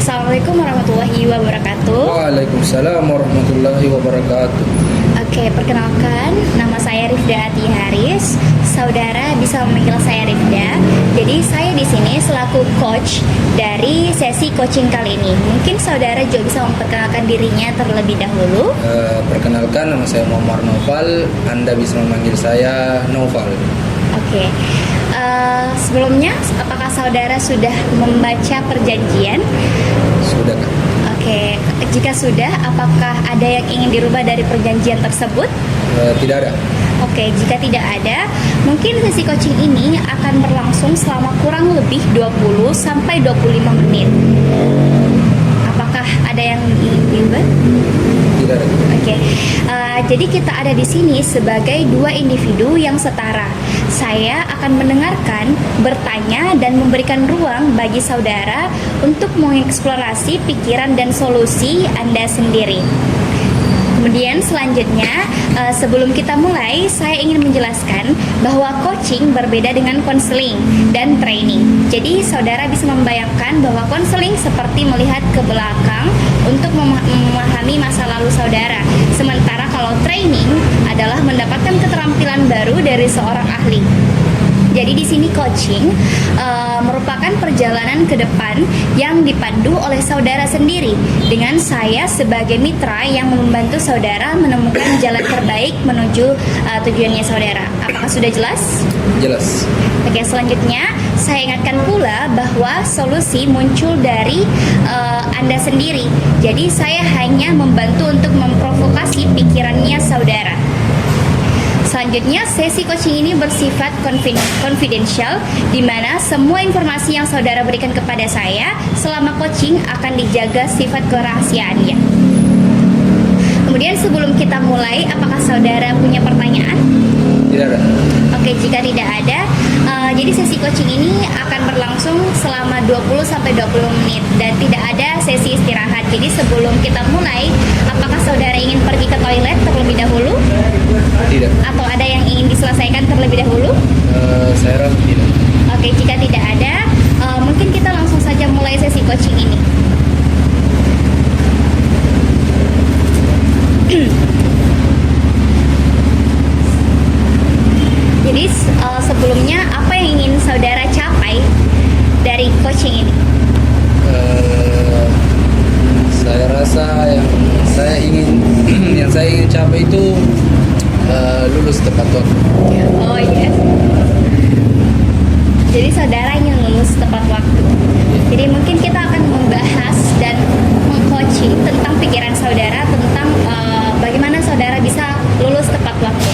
Assalamualaikum warahmatullahi wabarakatuh. Waalaikumsalam warahmatullahi wabarakatuh. Oke, perkenalkan, nama saya Rifda Ati Haris. Saudara bisa memanggil saya Rifda. Jadi saya di sini selaku coach dari sesi coaching kali ini. Mungkin saudara juga bisa memperkenalkan dirinya terlebih dahulu. Perkenalkan, nama saya Muhammad Noval. Anda bisa memanggil saya Noval. Oke. Sebelumnya, apakah saudara sudah membaca perjanjian? Sudah kan? Oke, jika sudah, apakah ada yang ingin dirubah dari perjanjian tersebut? Tidak ada. Oke, jika tidak ada, mungkin sesi coaching ini akan berlangsung selama kurang lebih 20 sampai 25 menit. Apakah ada yang ingin dirubah? Tidak ada. Oke, jadi kita ada di sini sebagai dua individu yang setara. Saya akan mendengarkan, bertanya, dan memberikan ruang bagi saudara untuk mengeksplorasi pikiran dan solusi Anda sendiri. Kemudian selanjutnya, sebelum kita mulai, saya ingin menjelaskan bahwa coaching berbeda dengan konseling dan training. Jadi saudara bisa membayangkan bahwa konseling seperti melihat ke belakang untuk memahami masa lalu saudara. Sementara kalau training adalah mendapatkan keterampilan baru dari seorang ahli. Jadi di sini coaching merupakan perjalanan ke depan yang dipandu oleh saudara sendiri dengan saya sebagai mitra yang membantu saudara menemukan jalan terbaik menuju tujuannya saudara. Apakah sudah jelas? Jelas. Oke, selanjutnya saya ingatkan pula bahwa solusi muncul dari Anda sendiri. Jadi saya hanya membantu untuk memprovokasi pikirannya saudara. Selanjutnya, sesi coaching ini bersifat confidential, di mana semua informasi yang saudara berikan kepada saya selama coaching akan dijaga sifat kerahasiaannya. Kemudian sebelum kita mulai, apakah saudara punya pertanyaan? Tidak ada. Oke, jika tidak ada, jadi sesi coaching ini akan berlangsung selama 20 sampai 20 menit dan tidak ada sesi istirahat. Jadi sebelum kita mulai, apakah saudara ingin pergi ke toilet terlebih dahulu? Tidak. Atau ada yang ingin diselesaikan terlebih dahulu? Saya rasa tidak. Oke, jika tidak ada, mungkin kita langsung saja mulai sesi coaching ini. Jadi sebelumnya apa yang ingin saudara capai dari coaching ini? Saya rasa yang saya ingin capai itu lulus tepat waktu. Oh yes. Jadi saudara ingin lulus tepat waktu. Jadi mungkin kita akan membahas dan mengcoaching tentang pikiran saudara tentang bagaimana saudara bisa lulus tepat waktu.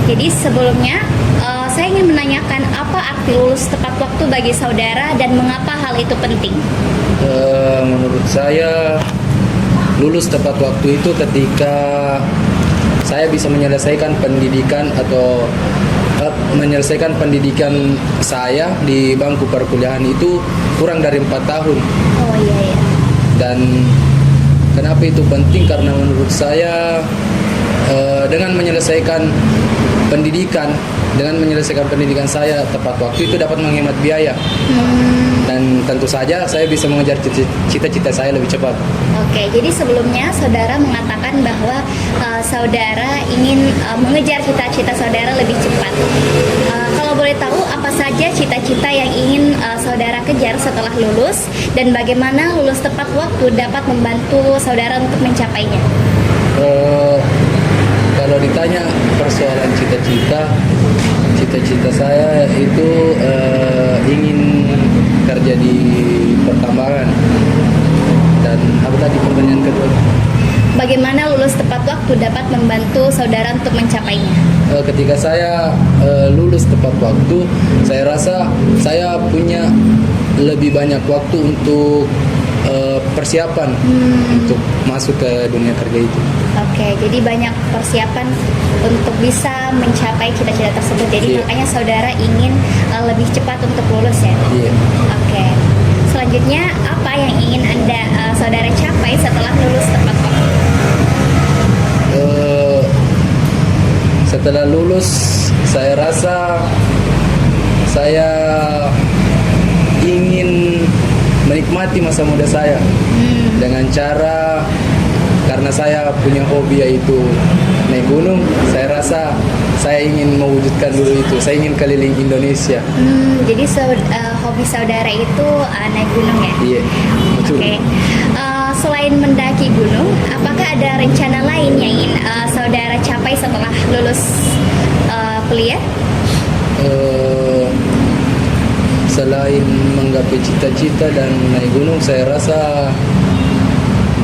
Jadi sebelumnya saya ingin menanyakan apa arti lulus tepat waktu bagi saudara dan mengapa hal itu penting? Menurut saya lulus tepat waktu itu ketika saya bisa menyelesaikan pendidikan atau menyelesaikan pendidikan saya di bangku perkuliahan itu kurang dari 4 tahun. Oh iya. Dan kenapa itu penting? Karena menurut saya dengan menyelesaikan pendidikan saya tepat waktu itu dapat menghemat biaya. Dan tentu saja saya bisa mengejar cita-cita saya lebih cepat. Oke, jadi sebelumnya saudara mengatakan bahwa saudara ingin mengejar cita-cita saudara lebih cepat. Kalau boleh tahu apa saja cita-cita yang ingin saudara kejar setelah lulus dan bagaimana lulus tepat waktu dapat membantu saudara untuk mencapainya? Kalau ditanya persoalan cita-cita saya itu ingin kerja di pertambangan. Dan apa tadi pertanyaan kedua? Bagaimana lulus tepat waktu dapat membantu saudara untuk mencapainya? Ketika saya lulus tepat waktu, saya rasa saya punya lebih banyak waktu untuk persiapan untuk masuk ke dunia kerja itu. Oke, jadi banyak persiapan untuk bisa mencapai cita-cita tersebut. Jadi makanya saudara ingin lebih cepat untuk lulus ya? Iya. Oke. Selanjutnya apa yang ingin saudara capai setelah lulus tepat waktu? Setelah lulus, saya rasa saya ingin menikmati masa muda saya dengan cara, karena saya punya hobi yaitu naik gunung. Saya rasa saya ingin mewujudkan dulu itu. Saya ingin keliling Indonesia. Jadi hobi saudara itu naik gunung ya? Iya, betul. Oke. Selain mendaki gunung, apakah ada rencana lain yang ingin saudara capai setelah lulus kuliah? Selain menggapai cita-cita dan naik gunung, saya rasa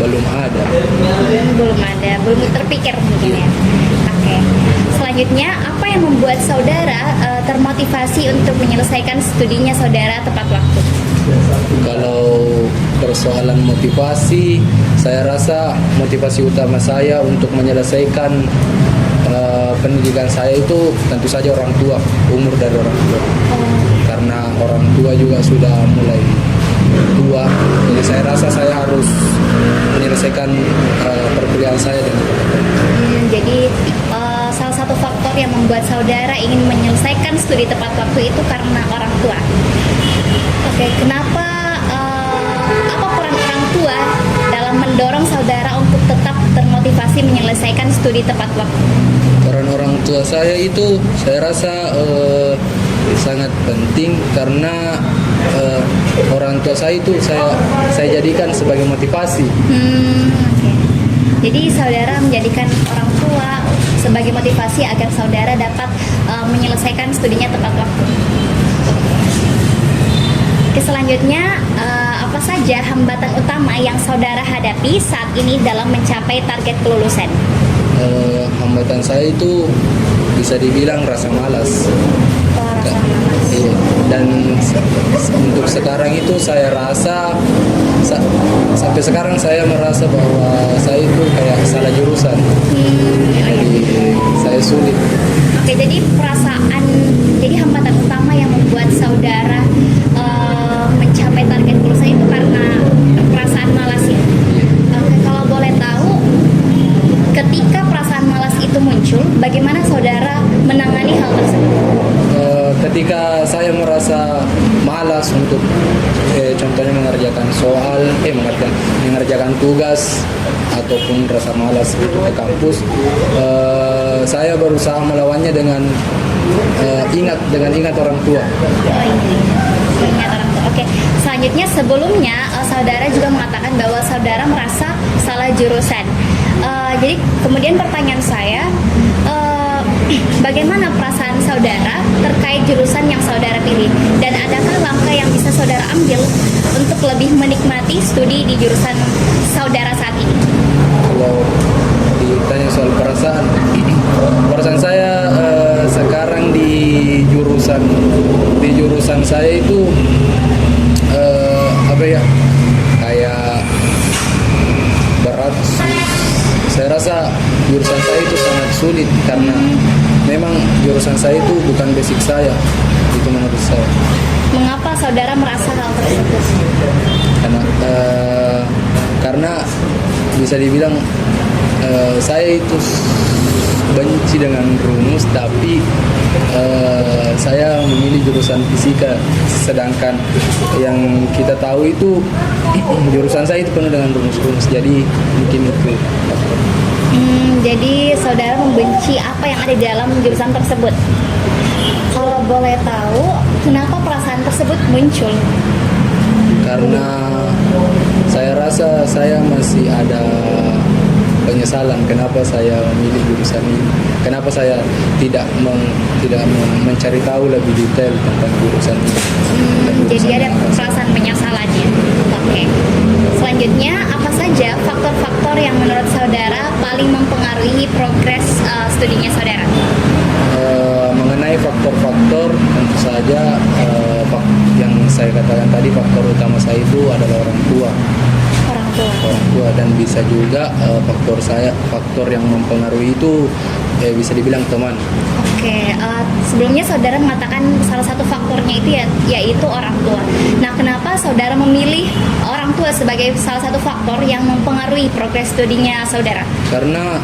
belum ada. Belum terpikir mungkin ya. Oke. Selanjutnya, apa yang membuat saudara termotivasi untuk menyelesaikan studinya saudara tepat waktu? Kalau persoalan motivasi, saya rasa motivasi utama saya untuk menyelesaikan pendidikan saya itu tentu saja orang tua, umur dari orang tua. Karena orang tua juga sudah mulai tua, jadi saya rasa saya harus menyelesaikan perkuliahan saya dengan Jadi salah satu faktor yang membuat saudara ingin menyelesaikan studi tepat waktu itu karena orang tua. Oke, kenapa apa peran orang tua dalam mendorong saudara untuk tetap termotivasi menyelesaikan studi tepat waktu? peran orang tua saya itu saya rasa sangat penting karena orang tua saya itu saya jadikan sebagai motivasi. Oke. Jadi saudara menjadikan orang tua sebagai motivasi agar saudara dapat menyelesaikan studinya tepat waktu. Oke, selanjutnya apa saja hambatan utama yang saudara hadapi saat ini dalam mencapai target kelulusan? Hambatan saya itu bisa dibilang rasa malas. Rasa malas. Iya. Dan untuk sekarang itu saya rasa sampai sekarang saya merasa bahwa saya itu kayak salah jurusan. Jadi saya sulit. Oke, jadi hambatan utama yang membuat saudara mencapai target kelulusan itu karena perasaan malas ya. Oke, kalau boleh tahu, ketika perasaan malas itu muncul, bagaimana saudara menangani hal tersebut? Ketika saya merasa malas untuk contohnya mengerjakan soal, mengerjakan tugas ataupun rasa malas untuk ke kampus, saya berusaha melawannya dengan ingat orang tua. Ingat orang tua. Oke. Selanjutnya, sebelumnya saudara juga mengatakan bahwa saudara merasa salah jurusan. Jadi kemudian pertanyaan saya, bagaimana perasaan saudara terkait jurusan yang saudara pilih, dan adakah langkah yang bisa saudara ambil untuk lebih menikmati studi di jurusan saudara saat ini? Kalau ditanya soal perasaan saya sekarang di jurusan saya itu kayak berat. Saya rasa jurusan saya itu sangat sulit karena memang jurusan saya itu bukan basic saya, itu menurut saya. Mengapa saudara merasa hal tersebut? Karena bisa dibilang saya itu benci dengan rumus, tapi saya memilih jurusan fisika, sedangkan yang kita tahu itu jurusan saya itu penuh dengan rumus-rumus, jadi mungkin itu. Jadi saudara membenci apa yang ada di dalam jurusan tersebut. Kalau boleh tahu, kenapa perasaan tersebut muncul? Karena saya rasa saya masih ada penyesalan kenapa saya memilih jurusan ini. Kenapa saya tidak mencari tahu lebih detail tentang jurusan ini. Jadi ada perasaan penyesalannya. Oke. Selanjutnya, apa saja faktor-faktor yang menurut saudara paling mempengaruhi progres studinya saudara? Mengenai faktor-faktor, tentu saja yang saya katakan tadi, faktor utama saya itu adalah orang tua, dan bisa juga faktor yang mempengaruhi itu bisa dibilang teman. Oke, sebelumnya saudara mengatakan salah satu faktornya itu yaitu orang tua. Nah, kenapa saudara memilih orang tua sebagai salah satu faktor yang mempengaruhi progres studinya saudara? Karena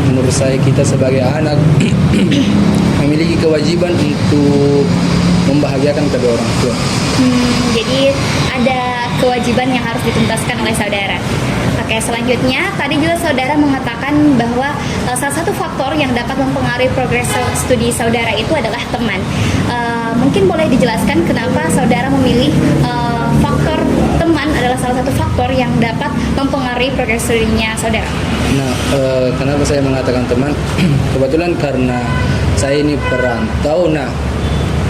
menurut saya kita sebagai anak memiliki kewajiban untuk membahagiakan kedua orang tua. Jadi ada kewajiban yang harus dituntaskan oleh saudara. Oke, selanjutnya tadi juga saudara mengatakan bahwa salah satu faktor yang dapat mempengaruhi progres studi saudara itu adalah teman. Mungkin boleh dijelaskan kenapa saudara memilih faktor teman adalah salah satu faktor yang dapat mempengaruhi progres studinya saudara. Nah, kenapa saya mengatakan teman? Kebetulan karena saya ini perantau. Nah,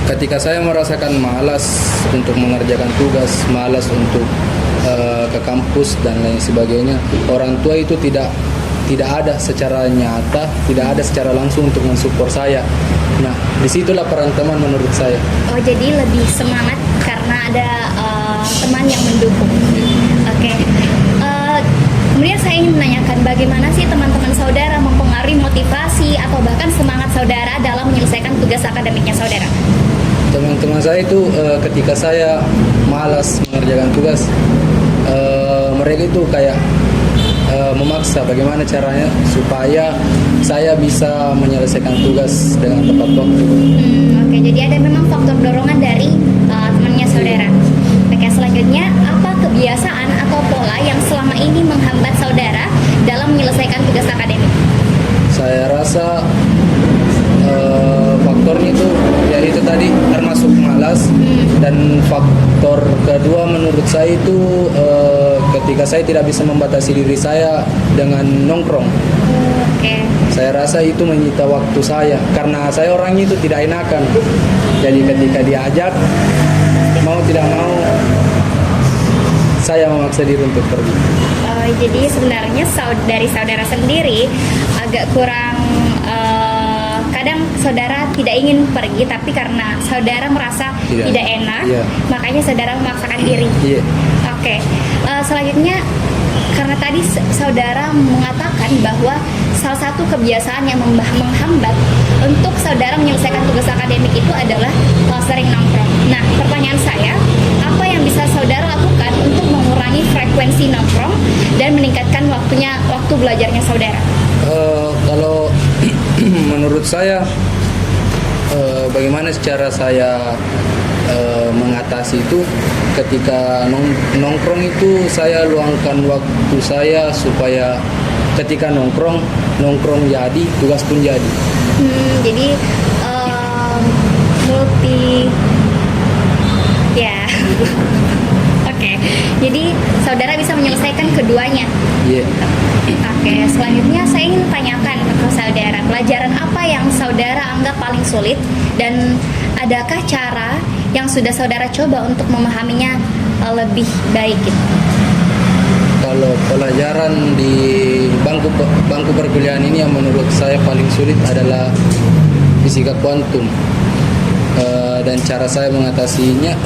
ketika saya merasakan malas untuk mengerjakan tugas, malas untuk ke kampus dan lain sebagainya, orang tua itu tidak ada secara nyata, tidak ada secara langsung untuk mensupport saya. Nah, disitulah peran teman menurut saya. Oh, jadi lebih semangat karena ada teman yang mendukung. Oke. Kemudian saya ingin menanyakan bagaimana sih teman-teman saudara mempengaruhi motivasi atau bahkan semangat saudara dalam menyelesaikan tugas akademiknya saudara? Teman-teman saya itu ketika saya malas mengerjakan tugas, mereka itu kayak memaksa bagaimana caranya supaya saya bisa menyelesaikan tugas dengan tepat waktu. Oke, jadi ada memang faktor dorongan dari temannya saudara. Oke, selanjutnya apa kebiasaan atau pola yang selama ini menghambat saudara dalam menyelesaikan tugas akademik? Saya rasa faktornya itu ya itu tadi termasuk malas, dan faktor kedua menurut saya itu ketika saya tidak bisa membatasi diri saya dengan nongkrong. Oke. Saya rasa itu menyita waktu saya karena saya orangnya itu tidak enakan. Jadi ketika diajak mau tidak mau saya memaksa diri untuk pergi. Jadi sebenarnya dari saudara sendiri agak kurang kadang saudara tidak ingin pergi, tapi karena saudara merasa tidak enak, makanya saudara memaksakan diri. Oke. Selanjutnya karena tadi saudara mengatakan bahwa salah satu kebiasaan yang menghambat untuk saudara menyelesaikan tugas akademik itu adalah sering nongkrong. Nah, pertanyaan saya, apa yang bisa saudara lakukan untuk mengurangi frekuensi nongkrong dan meningkatkan waktu belajarnya saudara? Kalau menurut saya, bagaimana cara saya mengatasi itu, ketika nongkrong itu saya luangkan waktu saya supaya ketika nongkrong jadi, tugas pun jadi. Jadi multi ya. Oke. Jadi saudara bisa menyelesaikan keduanya. Iya. Oke, selanjutnya saya ingin tanyakan ke saudara, pelajaran apa yang saudara anggap paling sulit dan adakah cara yang sudah saudara coba untuk memahaminya lebih baik gitu? Kalau pelajaran di bangku perkuliahan ini yang menurut saya paling sulit adalah fisika kuantum. Dan cara saya mengatasinya,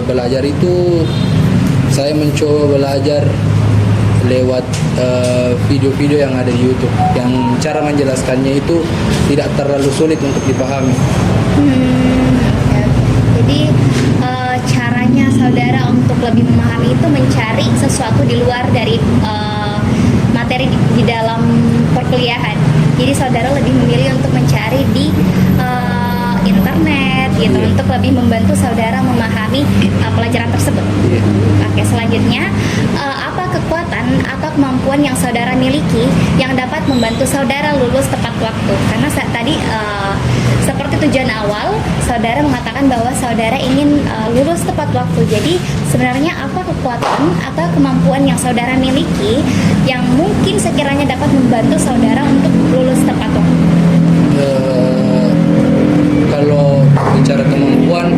belajar itu saya mencoba belajar lewat video-video yang ada di YouTube, yang cara menjelaskannya itu tidak terlalu sulit untuk dipahami. Jadi caranya saudara untuk lebih memahami itu mencari sesuatu di luar dari materi di dalam perkuliahan. Jadi saudara lebih memilih untuk mencari di internet gitu, untuk lebih membantu saudara memahami pelajaran tersebut. Oke, selanjutnya apa kekuatan atau kemampuan yang saudara miliki yang dapat membantu saudara lulus tepat waktu? Karena tadi seperti tujuan awal saudara mengatakan bahwa saudara ingin lulus tepat waktu. Jadi sebenarnya apa kekuatan atau kemampuan yang saudara miliki yang mungkin sekiranya dapat membantu saudara untuk lulus tepat waktu? Kalau bicara kemampuan,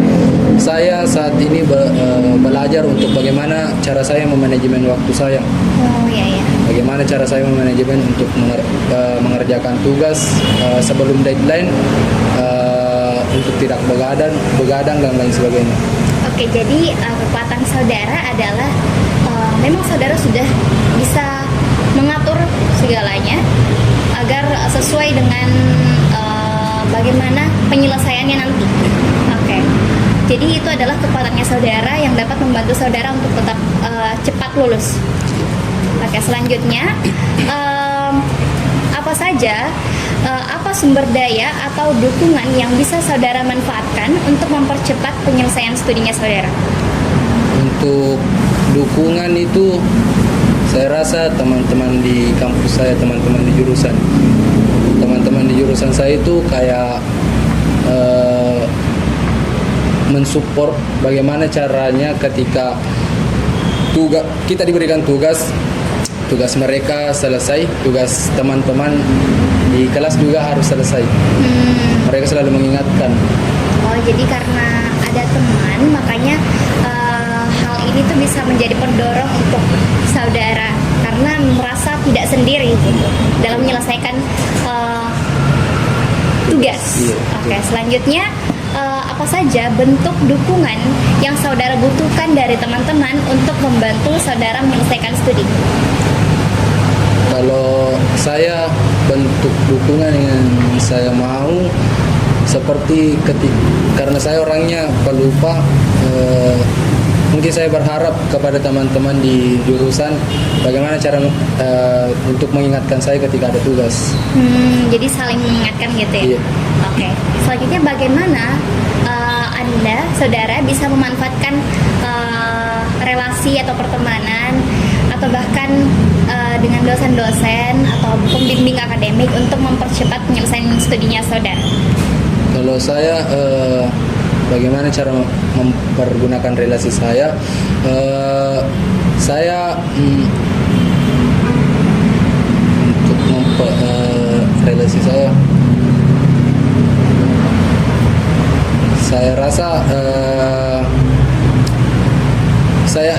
saya saat ini belajar untuk bagaimana cara saya memanajemen waktu saya. Oh iya. Bagaimana cara saya memanajemen untuk mengerjakan tugas sebelum deadline, untuk tidak begadang dan lain sebagainya. Oke, jadi kekuatan saudara adalah memang saudara sudah bisa mengatur segalanya agar sesuai dengan bagaimana penyelesaiannya nanti. Oke. Jadi itu adalah kekuatannya saudara yang dapat membantu saudara untuk tetap cepat lulus. Oke, selanjutnya apa apa saja, apa sumber daya atau dukungan yang bisa saudara manfaatkan untuk mempercepat penyelesaian studinya saudara? Untuk dukungan itu saya rasa teman-teman di kampus saya, teman-teman di jurusan saya itu kayak mensupport bagaimana caranya ketika kita diberikan tugas mereka selesai, tugas teman-teman di kelas juga harus selesai. Mereka selalu mengingatkan. Oh, jadi karena ada teman, makanya hal ini tuh bisa menjadi pendorong untuk saudara karena merasa tidak sendiri gitu dalam menyelesaikan tugas. Iya, Oke, selanjutnya apa saja bentuk dukungan yang saudara butuhkan dari teman-teman untuk membantu saudara menyelesaikan studi? Kalau saya, bentuk dukungan yang saya mau seperti karena saya orangnya pelupa, mungkin saya berharap kepada teman-teman di jurusan bagaimana cara untuk mengingatkan saya ketika ada tugas. Jadi saling mengingatkan gitu ya? Iya. Oke. Selanjutnya bagaimana Anda, saudara, bisa memanfaatkan relasi atau pertemanan atau bahkan dengan dosen-dosen atau pembimbing akademik untuk mempercepat penyelesaian studinya saudara? Kalau saya bagaimana cara mempergunakan relasi saya? Saya untuk relasi saya rasa saya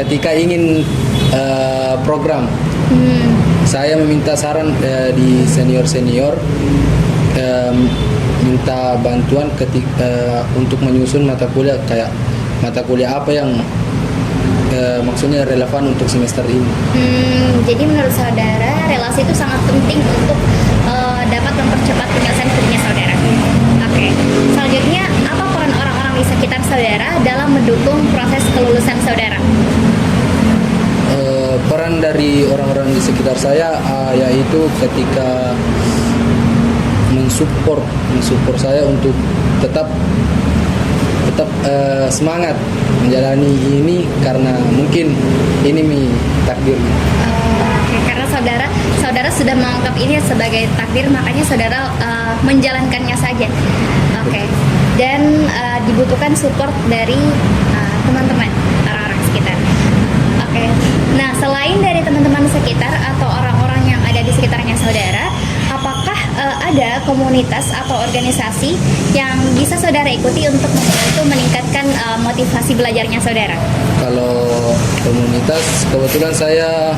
ketika ingin program, saya meminta saran di senior minta bantuan untuk menyusun mata kuliah, kayak mata kuliah apa yang maksudnya relevan untuk semester ini. Jadi menurut saudara relasi itu sangat penting untuk dapat mempercepat penyelesaian studinya saudara. Oke. Selanjutnya, apa peran orang-orang di sekitar saudara dalam mendukung proses kelulusan saudara? Peran dari orang-orang di sekitar saya yaitu ketika mensupport saya untuk tetap semangat menjalani ini karena mungkin ini takdir. Oke, karena saudara sudah menganggap ini sebagai takdir, makanya saudara menjalankannya saja. Oke. Dan dibutuhkan support dari teman-teman, orang-orang sekitar. Oke. Nah, selain dari teman-teman sekitar atau orang-orang yang ada di sekitarnya saudara, apakah ada komunitas atau organisasi yang bisa saudara ikuti untuk membantu meningkatkan motivasi belajarnya saudara? Kalau komunitas, kebetulan saya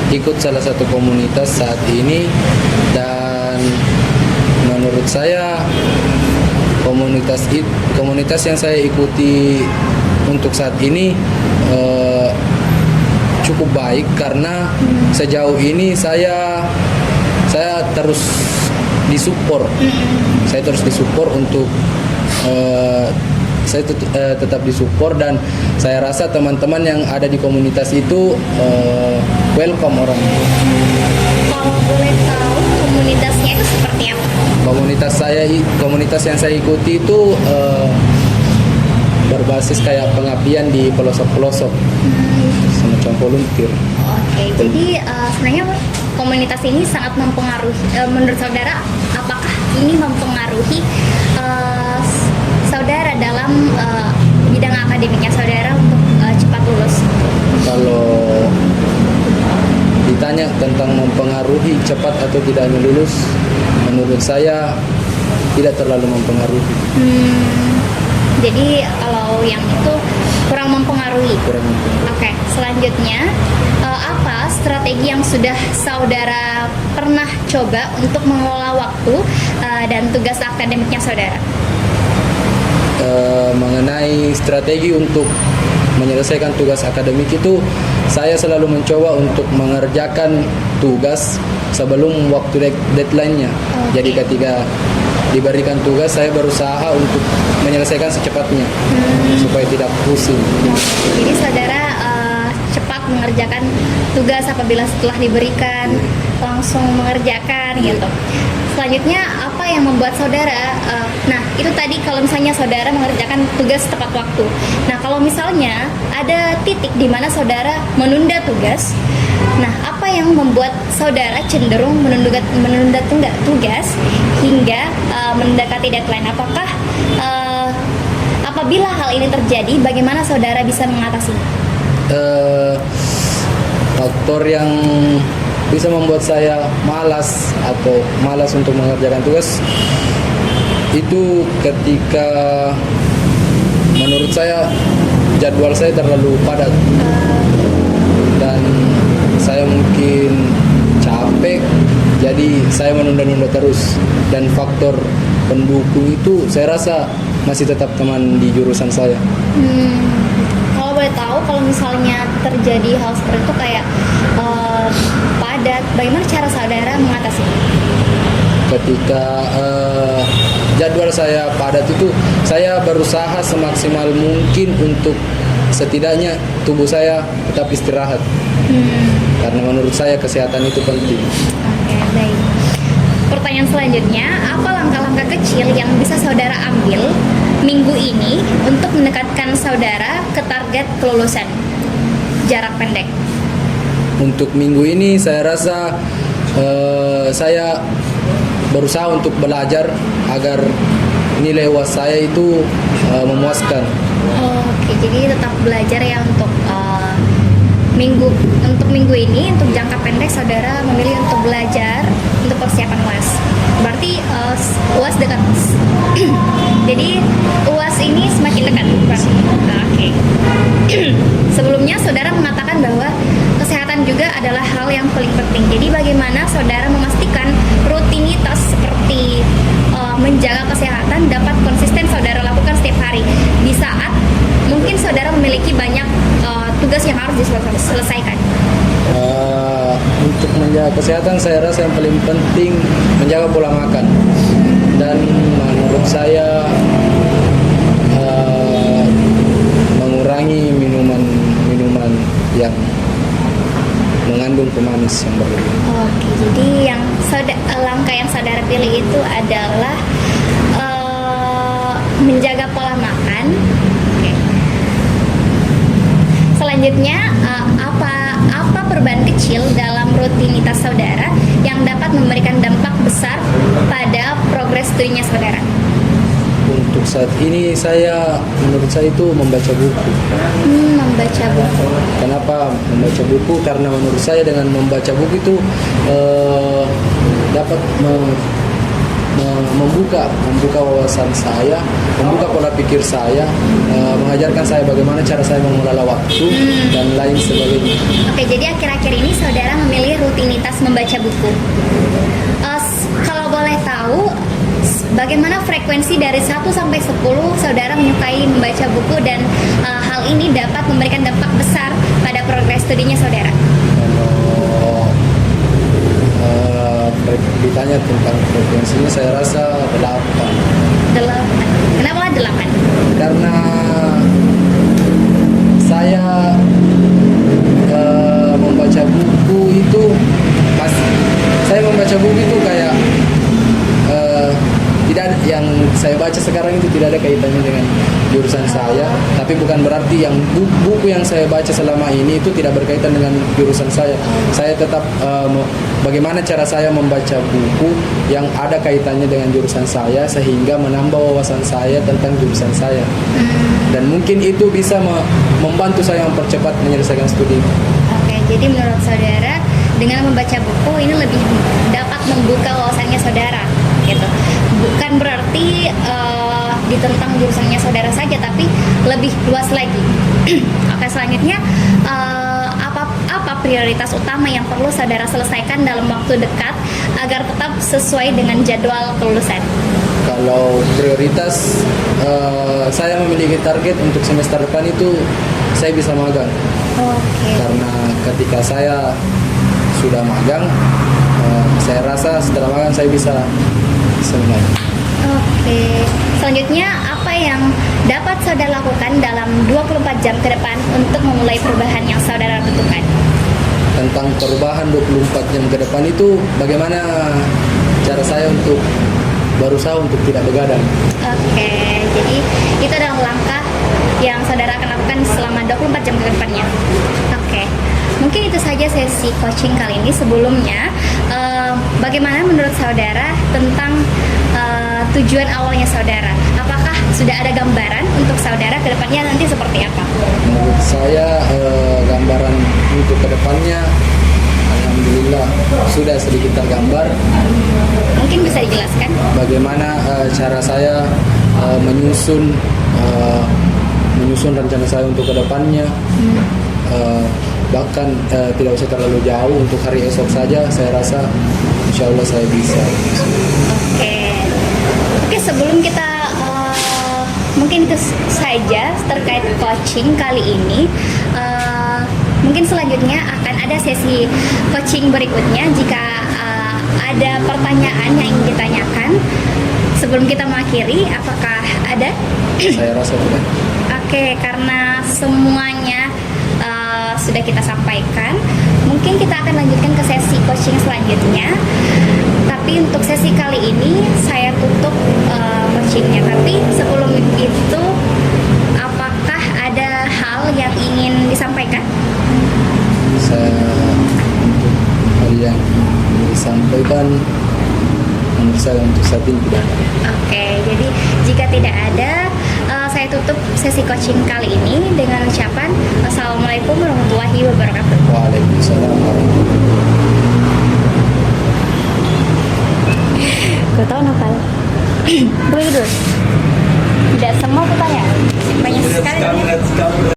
ikut salah satu komunitas saat ini, dan menurut saya komunitas yang saya ikuti untuk saat ini cukup baik karena sejauh ini saya terus disupport. Saya terus disupport untuk saya tetap disupport, dan saya rasa teman-teman yang ada di komunitas itu welcome orang. Kalau boleh tahu komunitasnya itu seperti apa? Komunitas yang saya ikuti itu berbasis kayak pengabdian di pelosok-pelosok, semacam volunteer. Oke, jadi sebenarnya komunitas ini sangat mempengaruhi. Menurut saudara, apakah ini mempengaruhi saudara dalam bidang akademiknya saudara untuk cepat lulus? Kalau ditanya tentang mempengaruhi cepat atau tidaknya lulus, menurut saya tidak terlalu mempengaruhi. Jadi kalau yang itu kurang mempengaruhi. Oke, selanjutnya apa strategi yang sudah saudara pernah coba untuk mengelola waktu dan tugas akademiknya saudara? Mengenai strategi untuk menyelesaikan tugas akademik itu, saya selalu mencoba untuk mengerjakan tugas sebelum waktu deadline-nya. Jadi ketika diberikan tugas, saya berusaha untuk menyelesaikan secepatnya supaya tidak pusing. Jadi saudara cepat mengerjakan tugas apabila setelah diberikan langsung mengerjakan gitu. Selanjutnya apa yang membuat saudara nah itu tadi kalau misalnya saudara mengerjakan tugas tepat waktu. Nah kalau misalnya ada titik di mana saudara menunda tugas, nah apa yang membuat saudara cenderung menunda tugas hingga mendekati deadline? Apakah apabila hal ini terjadi, bagaimana saudara bisa mengatasinya? Faktor yang bisa membuat saya malas untuk mengerjakan tugas itu ketika menurut saya jadwal saya terlalu padat dan saya mungkin capek, jadi saya menunda-nunda terus. Dan faktor pendukung itu saya rasa masih tetap teman di jurusan saya. Kalau boleh tahu, kalau misalnya terjadi hal seperti itu kayak padat, bagaimana cara saudara mengatasinya? Ketika jadwal saya padat itu, saya berusaha semaksimal mungkin untuk setidaknya tubuh saya tetap istirahat. Karena menurut saya kesehatan itu penting. Oke, baik. Pertanyaan selanjutnya, apa langkah-langkah kecil yang bisa saudara ambil minggu ini untuk mendekatkan saudara ke target kelulusan jarak pendek? Untuk minggu ini saya rasa saya berusaha untuk belajar agar nilai UAS saya itu memuaskan. Oke, jadi tetap belajar ya untuk minggu ini, untuk jangka pendek saudara memilih untuk belajar untuk persiapan UAS. Berarti UAS dekat. Jadi UAS ini semakin dekat. Oke. Sebelumnya saudara mengatakan bahwa kesehatan juga adalah hal yang paling penting. Jadi bagaimana saudara memastikan rutinitas seperti menjaga kesehatan dapat konsisten saudara lakukan setiap hari di saat mungkin saudara memiliki banyak tugas yang harus diselesaikan? Untuk menjaga kesehatan saya rasa yang paling penting menjaga pola makan. Dan menurut saya mengurangi minuman yang mengandung pemanis yang berlebihan. Oke, jadi yang langkah yang saudara pilih itu adalah menjaga pola makan. Oke. Selanjutnya apa perubahan kecil dalam rutinitas saudara yang dapat memberikan dampak besar pada progres studinya saudara? Untuk saat ini menurut saya itu membaca buku. Membaca buku. Kenapa membaca buku? Karena menurut saya dengan membaca buku itu dapat membuka wawasan saya, membuka pola pikir saya, mengajarkan saya bagaimana cara saya mengelola waktu dan lain sebagainya. Oke, jadi akhir-akhir ini saudara memilih rutinitas membaca buku. Kalau boleh tahu, bagaimana frekuensi dari 1 sampai 10 saudara menyukai membaca buku dan hal ini dapat memberikan dampak besar pada progres studinya saudara? Kalau ditanya tentang frekuensinya saya rasa 8. Kenapa 8? Karena saya membaca buku itu kayak tidak ada, yang saya baca sekarang itu tidak ada kaitannya dengan jurusan saya, tapi bukan berarti yang buku yang saya baca selama ini itu tidak berkaitan dengan jurusan saya. Saya tetap bagaimana cara saya membaca buku yang ada kaitannya dengan jurusan saya sehingga menambah wawasan saya tentang jurusan saya. Dan mungkin itu bisa membantu saya mempercepat menyelesaikan studi. Oke, jadi menurut saudara dengan membaca buku ini lebih dapat membuka wawasannya saudara, gitu. Bukan berarti ditentang jurusannya saudara saja, tapi lebih luas lagi. Oke, selanjutnya apa prioritas utama yang perlu saudara selesaikan dalam waktu dekat agar tetap sesuai dengan jadwal kelulusan? Kalau prioritas, saya memiliki target untuk semester depan itu saya bisa magang. Oke. Karena ketika saya sudah magang, saya rasa setelah magang saya bisa magang. Oke. Selanjutnya apa yang dapat saudara lakukan dalam 24 jam ke depan untuk memulai perubahan yang saudara butuhkan? Tentang perubahan 24 jam ke depan itu, bagaimana cara saya untuk berusaha untuk tidak begadang. Oke, jadi itu adalah langkah yang saudara akan lakukan selama 24 jam ke depannya. Oke, mungkin itu saja sesi coaching kali ini. Sebelumnya, bagaimana menurut saudara tentang tujuan awalnya saudara? Apakah sudah ada gambaran untuk saudara ke depannya nanti seperti apa? Menurut saya gambaran untuk kedepannya, alhamdulillah sudah sedikit tergambar. Mungkin bisa dijelaskan? Bagaimana cara saya menyusun rencana saya untuk kedepannya. Bahkan tidak usah terlalu jauh, untuk hari esok saja saya rasa insya Allah saya bisa. Oke, sebelum kita mungkin itu saja terkait coaching kali ini. Mungkin selanjutnya akan ada sesi coaching berikutnya. Jika ada pertanyaan yang ingin ditanyakan sebelum kita mengakhiri, apakah ada? Saya rasa tidak. Oke, karena semuanya sudah kita sampaikan, mungkin kita akan lanjutkan ke sesi coaching selanjutnya. Tapi untuk sesi kali ini saya tutup coachingnya. Tapi sebelum itu, apakah ada hal yang ingin disampaikan? Saya untuk hal yang disampaikan, menurut saya untuk saat ini tidak ada. Oke, jadi jika tidak ada, saya tutup sesi coaching kali ini dengan ucapan Assalamualaikum warahmatullahi wabarakatuh. Waalaikumsalam warahmatullahi wabarakatuh. Gue tau Novel. Dulu. Tidak semua pertanyaan. Banyak sekali.